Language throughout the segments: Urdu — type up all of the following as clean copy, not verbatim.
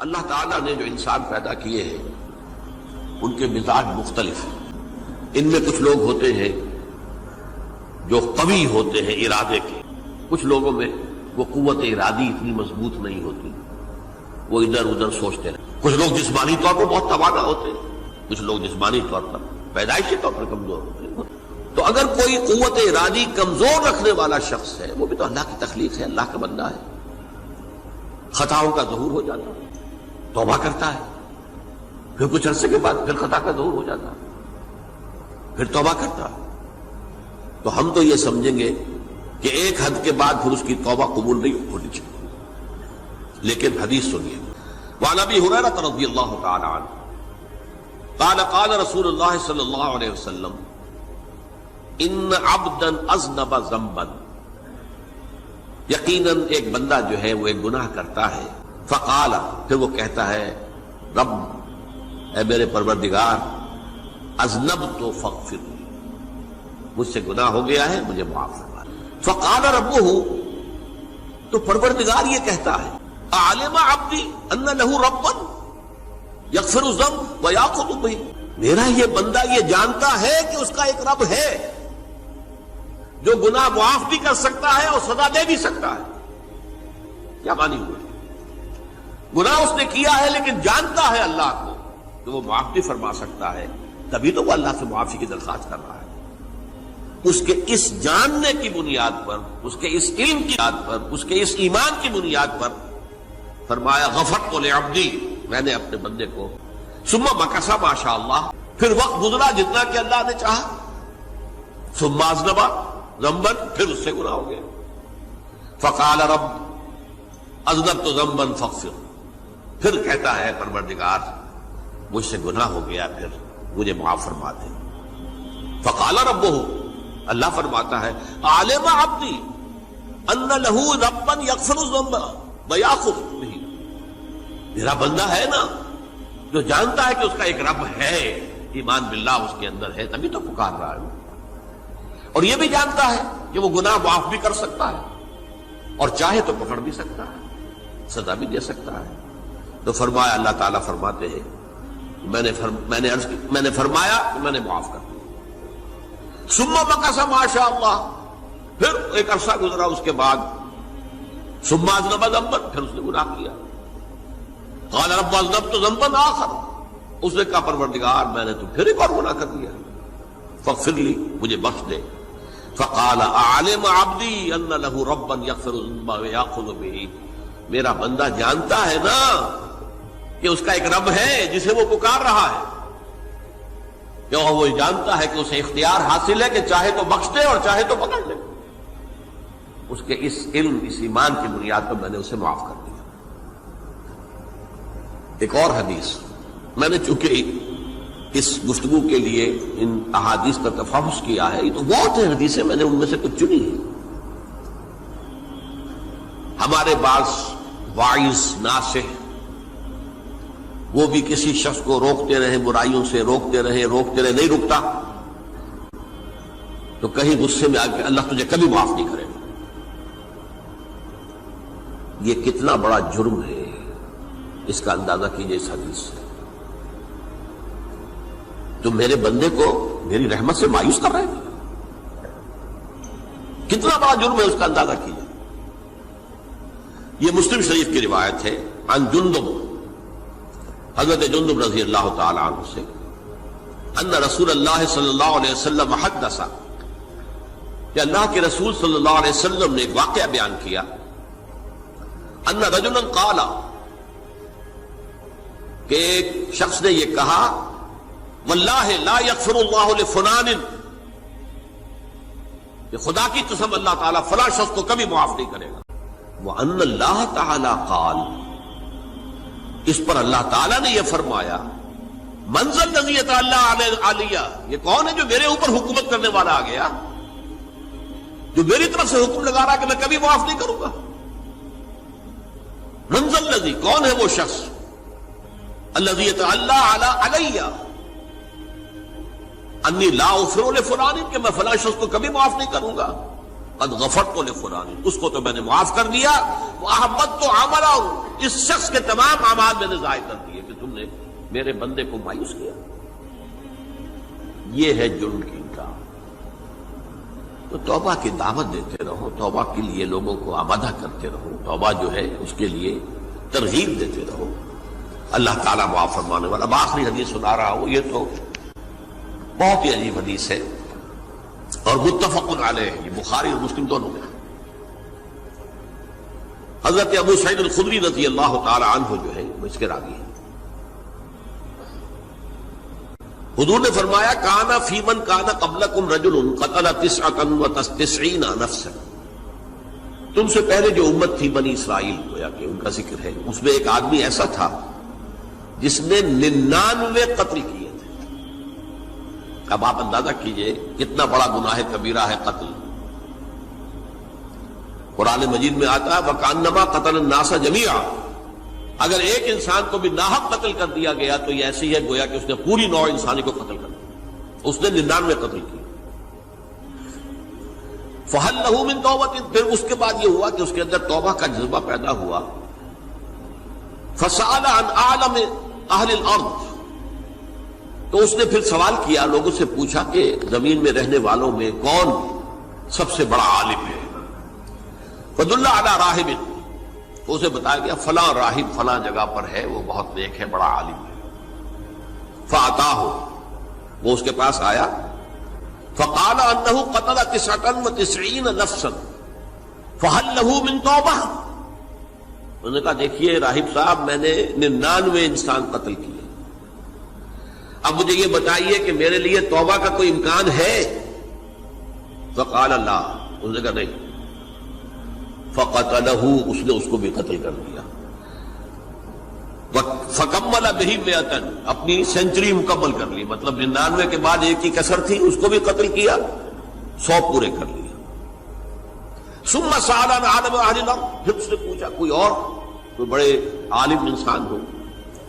اللہ تعالیٰ نے جو انسان پیدا کیے ہیں ان کے مزاج مختلف ہیں. ان میں کچھ لوگ ہوتے ہیں جو قوی ہوتے ہیں ارادے کے، کچھ لوگوں میں وہ قوت ارادی اتنی مضبوط نہیں ہوتی، وہ ادھر ادھر سوچتے رہتے. کچھ لوگ جسمانی طور پر بہت توانا ہوتے ہیں، کچھ لوگ جسمانی طور پر پیدائشی طور پر کمزور ہوتے ہیں. تو اگر کوئی قوت ارادی کمزور رکھنے والا شخص ہے، وہ بھی تو اللہ کی تخلیق ہے، اللہ کا بندہ ہے، خطاؤں کا ظہور ہو جاتا ہے، توبہ کرتا ہے، پھر کچھ عرصے کے بعد پھر خطا کا ظہور ہو جاتا ہے، پھر توبہ کرتا ہے. تو ہم تو یہ سمجھیں گے کہ ایک حد کے بعد پھر اس کی توبہ قبول نہیں ہونی چاہیے. لیکن حدیث سنیے. وعن ابی ہریرہ رضی اللہ تعالی عنہ قال قال رسول اللہ صلی اللہ علیہ وسلم ان عبدا اذنب ذنبا، یقیناً ایک بندہ جو ہے وہ ایک گناہ کرتا ہے. فقال، پھر وہ کہتا ہے رب، اے میرے پروردگار، اذنبت فاغفر لی، مجھ سے گناہ ہو گیا ہے، مجھے معاف فرما. فقال ربہ، تو پروردگار یہ کہتا ہے اعلم عبدی ان لہ ربا یغفر الذنب ویأخذ بہ، میرا یہ بندہ یہ جانتا ہے کہ اس کا ایک رب ہے جو گناہ معاف بھی کر سکتا ہے اور سزا دے بھی سکتا ہے. کیا معنی ہوئے؟ گناہ اس نے کیا ہے لیکن جانتا ہے اللہ کو کہ وہ معاف بھی فرما سکتا ہے، تبھی تو وہ اللہ سے معافی کی درخواست کر رہا ہے. اس کے اس جاننے کی بنیاد پر، اس کے اس علم کی بنیاد پر، اس کے اس ایمان کی بنیاد پر فرمایا غفرت لعبدی، میں نے اپنے بندے کو. ثم مکث ما شاء اللہ، پھر وقت گزرا جتنا کہ اللہ نے چاہا. ثم اذنب ذنبا، پھر اس سے گناہ ہو گیا. فقال رب اذنبت ذنبا فاغفر، پھر کہتا ہے پروردگار مجھ سے گناہ ہو گیا، پھر مجھے معاف فرما دے. فقال ربہ، اللہ فرماتا ہے عالم عبدی ان لہ ربا یغفر الذنب ویأخذ بہ، میرا بندہ ہے نا جو جانتا ہے کہ اس کا ایک رب ہے، ایمان باللہ اس کے اندر ہے، تبھی تو پکار رہا ہے. اور یہ بھی جانتا ہے کہ وہ گناہ معاف بھی کر سکتا ہے اور چاہے تو پکڑ بھی سکتا ہے، سزا بھی دے سکتا ہے. تو فرمایا، اللہ تعالیٰ فرماتے ہیں میں نے فرمایا کہ میں نے معاف کر دیا. ثم مکث ما شاء اللہ، پھر ایک عرصہ گزرا اس کے بعد. ثم اذنب ذنبا، پھر اس نے گناہ کیا. قال رب اذنبت ذنبا آخر، اس نے کہا پروردگار میں نے تو پھر ایک اور گناہ کر دیا، فاغفر لی، مجھے بخش دے. فقال اعلم عبدی ان لہ ربا یغفر الذنب ویأخذ بہ، میرا بندہ جانتا ہے نا کہ اس کا ایک رب ہے جسے وہ پکار رہا ہے، کیوں وہ جانتا ہے کہ اسے اختیار حاصل ہے کہ چاہے تو بخش دے اور چاہے تو پکڑ لے. اس کے اس علم، اس ایمان کی بنیاد پر میں نے اسے معاف کر دیا. ایک اور حدیث، میں نے چونکہ اس گفتگو کے لیے ان احادیث کا تفحص کیا ہے، یہ تو بہت ہیں حدیثیں، میں نے ان میں سے کچھ چنی ہیں. ہمارے بعض واعظ ناصح وہ بھی کسی شخص کو روکتے رہے، برائیوں سے روکتے رہے، نہیں رکتا، تو کہیں غصے میں آ کے اللہ تجھے کبھی معاف نہیں کرے گا. یہ کتنا بڑا جرم ہے، اس کا اندازہ کیجئے اس حدیث سے. تو میرے بندے کو میری رحمت سے مایوس کر رہے ہیں، کتنا بڑا جرم ہے، اس کا اندازہ کیجئے. یہ مسلم شریف کی روایت ہے عن جندب، حضرت جندب رضی اللہ تعالی عنہ سے، ان رسول اللہ صلی اللہ علیہ وسلم حدث، کہ اللہ کے رسول صلی اللہ علیہ وسلم نے ایک واقعہ بیان کیا. ان رجلا قال، کہ ایک شخص نے یہ کہا واللہ لا یغفر اللہ لفلان، کہ خدا کی قسم اللہ تعالیٰ فلاں شخص کو کبھی معاف نہیں کرے گا. وَأَنَّ اللَّهَ تَعَالَى قَالَ، اس پر اللہ تعالیٰ نے یہ فرمایا مَنْ ذَا الَّذِي يَتَعَلَّىٰ عَلَيَّ، یہ کون ہے جو میرے اوپر حکومت کرنے والا آ گیا، جو میری طرف سے حکم لگا رہا ہے کہ میں کبھی معاف نہیں کروں گا. مَنْ ذَا الَّذِي، کون ہے وہ شخص، الَّذِي يَتَعَلَّىٰ عَلَيَّ انی لا اغفر لفلان، کہ میں فلاں شخص کو کبھی معاف نہیں کروں گا. قد غفرت لفلان، اس کو تو میں نے معاف کر دیا، واحبطت عملہ، اس شخص کے تمام اعمال میں نے ضائع کر دیے کہ تم نے میرے بندے کو مایوس کیا۔ یہ ہے جرم کی انکار۔ تو توبہ کی دعوت دیتے رہو، توبہ کے لیے لوگوں کو آمادہ کرتے رہو، توبہ جو ہے اس کے لیے ترغیب دیتے رہو، اللہ تعالیٰ معاف فرمانے والا۔ اب آخری حدیث سنا رہا ہوں، یہ تو بہت ہی عجیب حدیث ہے اور متفق علیہ، یہ بخاری اور مسلم دونوں میں۔ حضرت ابو سعید الخدری رضی اللہ تعالی عنہ جو ہے وہ اس کے راوی ہیں۔ حضور نے فرمایا کانا فی من کانا قبلکم رجل قتل 99 نفسا، تم سے پہلے جو امت تھی بنی اسرائیل، گویا کہ ان کا ذکر ہے، اس میں ایک آدمی ایسا تھا جس نے 99 قتل کیے تھے۔ اب آپ اندازہ کیجئے کتنا بڑا گناہ کبیرہ ہے قتل۔ قرآن مجید میں آتا ہے وَكَأَنَّمَا قَتَلَ النَّاسَ جَمِيعًا، اگر ایک انسان کو بھی ناحق قتل کر دیا گیا تو یہ ایسی ہے گویا کہ اس نے پوری نوع انسانی کو قتل کر دیا، اس نے 99 قتل کیے۔ فَهَلْ لَهُ مِن تَوْبَةٍ، پھر اس کے بعد یہ ہوا کہ اس کے اندر توبہ کا جذبہ پیدا ہوا۔ فَسَأَلَ عَنْ أَعْلَمِ أَهْلِ الْأَرْضِ، تو اس نے پھر سوال کیا، لوگوں سے پوچھا کہ زمین میں رہنے والوں میں کون سب سے بڑا عالم ہے۔ فَدُلَّ عَلَى رَاهِبٍ، تو اسے بتایا گیا فلاں راہب فلاں جگہ پر ہے، وہ بہت نیک ہے، بڑا عالم ہے۔ فَأَتَاهُ، وہ اس کے پاس آیا، فَقَالَ أَنَّهُ قَتَلَ 99 نَفْسًا فَهَلْ لَهُ مِن تَوْبَةٍ، انہوں نے کہا دیکھیے راہب صاحب میں نے 99 انسان قتل کیے، اب مجھے یہ بتائیے کہ میرے لیے توبہ کا کوئی امکان ہے؟ فقال لا، اس نے کہا نہیں۔ فقتلہ، اس نے اس کو بھی قتل کر دیا۔ فکمل بہ 100، اپنی سینچری مکمل کر لی، مطلب 99 کے بعد ایک ہی کسر تھی، اس کو بھی قتل کیا، 100 پورے کر لیا۔ ثم سأل عن عالم اہل الارض، پھر اس نے پوچھا کوئی اور کوئی بڑے عالم انسان ہو۔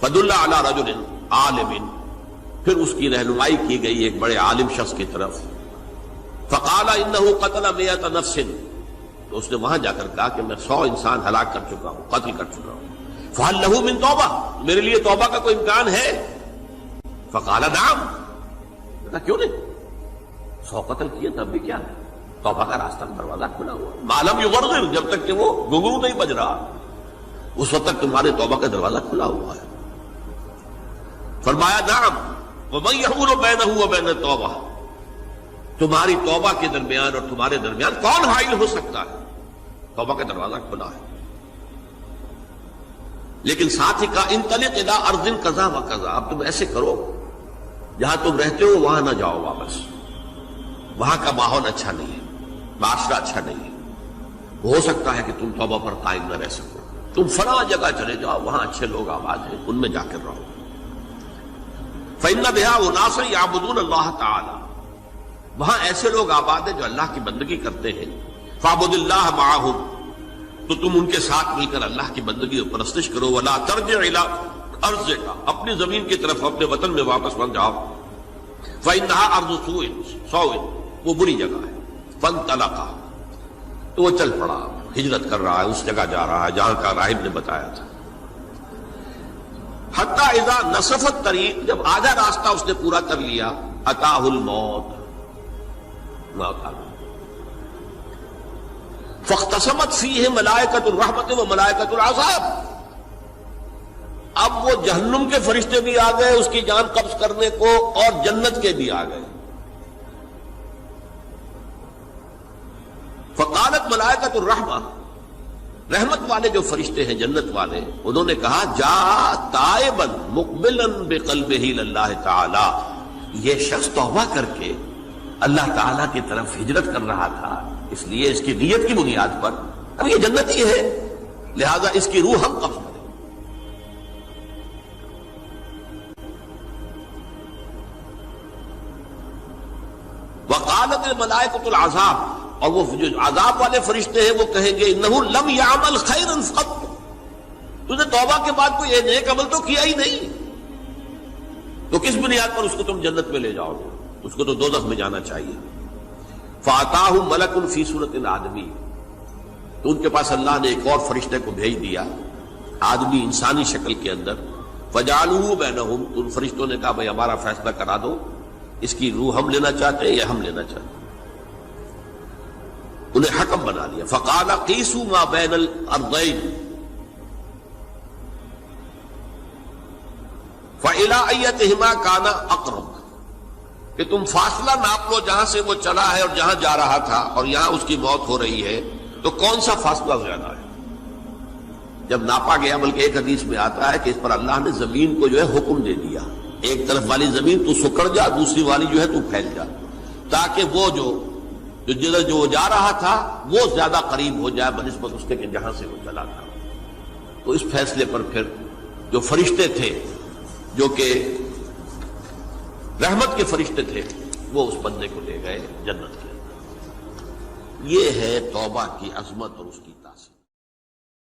فدل علی رجل عالم، پھر اس کی رہنمائی کی گئی ایک بڑے عالم شخص کی طرف۔ فقال انه قتل 100 نفس، تو اس نے وہاں جا کر کہا کہ میں 100 انسان ہلاک کر چکا ہوں، قتل کر چکا ہوں۔ فهل له من توبہ، میرے لیے توبہ کا کوئی امکان ہے؟ فقال نعم، کہا کیوں نہیں، 100 قتل کیے تب بھی کیا ہے، توبہ کا راستہ دروازہ کھلا ہوا، ما لم یغرغر، جب تک کہ وہ گھنگرو نہیں بج رہا اس وقت تک تمہارے توبہ کا دروازہ کھلا ہوا ہے۔ فرمایا نعم، ومن یحول بینہ وبین التوبہ، تمہاری توبہ کے درمیان اور تمہارے درمیان کون حائل ہو سکتا ہے، توبہ کا دروازہ کھلا ہے۔ لیکن ساتھ ہی کہا انطلق الی ارض کذا و کذا، اب تم ایسے کرو جہاں تم رہتے ہو وہاں نہ جاؤ واپس، وہاں کا ماحول اچھا نہیں ہے، معاشرہ اچھا نہیں ہے، ہو سکتا ہے کہ تم توبہ پر قائم نہ رہ سکو، تم فلاں جگہ چلے جاؤ، وہاں اچھے لوگ آباد ہیں، ان میں جا کر رہو۔ فإن بها اناس یعبدون اللہ تعالی، وہاں ایسے لوگ آباد ہیں جو اللہ کی بندگی کرتے ہیں۔ فاعبد اللہ معہم، تو تم ان کے ساتھ مل کر اللہ کی بندگی اور پرستش کرو۔ ولا ترجع الی ارضک، اپنی زمین کی طرف اپنے وطن میں واپس مت جاؤ۔ فإنها ارض سوء، وہ بری جگہ ہے۔ فانطلقا، تو وہ چل پڑا، ہجرت کر رہا ہے، اس جگہ جا رہا ہے جہاں کا راہب نے بتایا تھا۔ حتی اذا نصف الطریق، جب آدھا راستہ اس نے پورا کر لیا، اتاہ الموت، موت آ گئی۔ فاختصمت فیہ ملائکۃ الرحمت و ملائکۃ العذاب، اب وہ جہنم کے فرشتے بھی آ گئے اس کی جان قبض کرنے کو، اور جنت کے بھی آ گئے۔ فقالت ملائکۃ الرحمہ، رحمت والے جو فرشتے ہیں جنت والے، انہوں نے کہا جا تائبا مقبلا بقلبہ للہ تعالی، یہ شخص توبہ کر کے اللہ تعالیٰ کی طرف ہجرت کر رہا تھا، اس لیے اس کی نیت کی بنیاد پر اب یہ جنتی ہے، لہذا اس کی روح ہم قبض کریں۔ وقالت الملائکۃ العذاب، اور وہ جو عذاب والے فرشتے ہیں وہ کہیں گے انہ لم یعمل خیرا قط، تو نے توبہ کے بعد کوئی نیک عمل تو کیا ہی نہیں، تو کس بنیاد پر اس کو تم جنت میں لے جاؤ گے، اس کو تو دوزخ میں جانا چاہیے۔ فَأَتَاهُ مَلَكٌ فِي صُورَةٍ آدمی، تو ان کے پاس اللہ نے ایک اور فرشتے کو بھیج دیا آدمی انسانی شکل کے اندر. فَجَعَلُوهُ بَيْنَهُمْ، تو ان فرشتوں نے کہا بھائی ہمارا فیصلہ کرا دو، اس کی روح ہم لینا چاہتے ہیں یا ہم لینا چاہتے ہیں. انہیں حکم بنا لیا. فَقَالَ قِيسُوا مَا بَيْنَ الْأَرْضَيْنِ فَإِلَىٰ أَيَّتِهِمَا كَانَ أَقْرَبُ، کہ تم فاصلہ ناپ لو جہاں سے وہ چلا ہے اور جہاں جا رہا تھا اور یہاں اس کی موت ہو رہی ہے، تو کون سا فاصلہ زیادہ ہے. جب ناپا گیا، بلکہ ایک حدیث میں آتا ہے کہ اس پر اللہ نے زمین کو جو ہے حکم دے دیا، ایک طرف والی زمین تو سکڑ جا، دوسری والی جو ہے تو پھیل جا، تاکہ وہ جو جدھر جو جا رہا تھا وہ زیادہ قریب ہو جائے بنسبت اس کے کہ جہاں سے وہ چلا تھا. تو اس فیصلے پر پھر جو فرشتے تھے جو کہ رحمت کے فرشتے تھے وہ اس بندے کو لے گئے جنت کے اندر. یہ ہے توبہ کی عظمت اور اس کی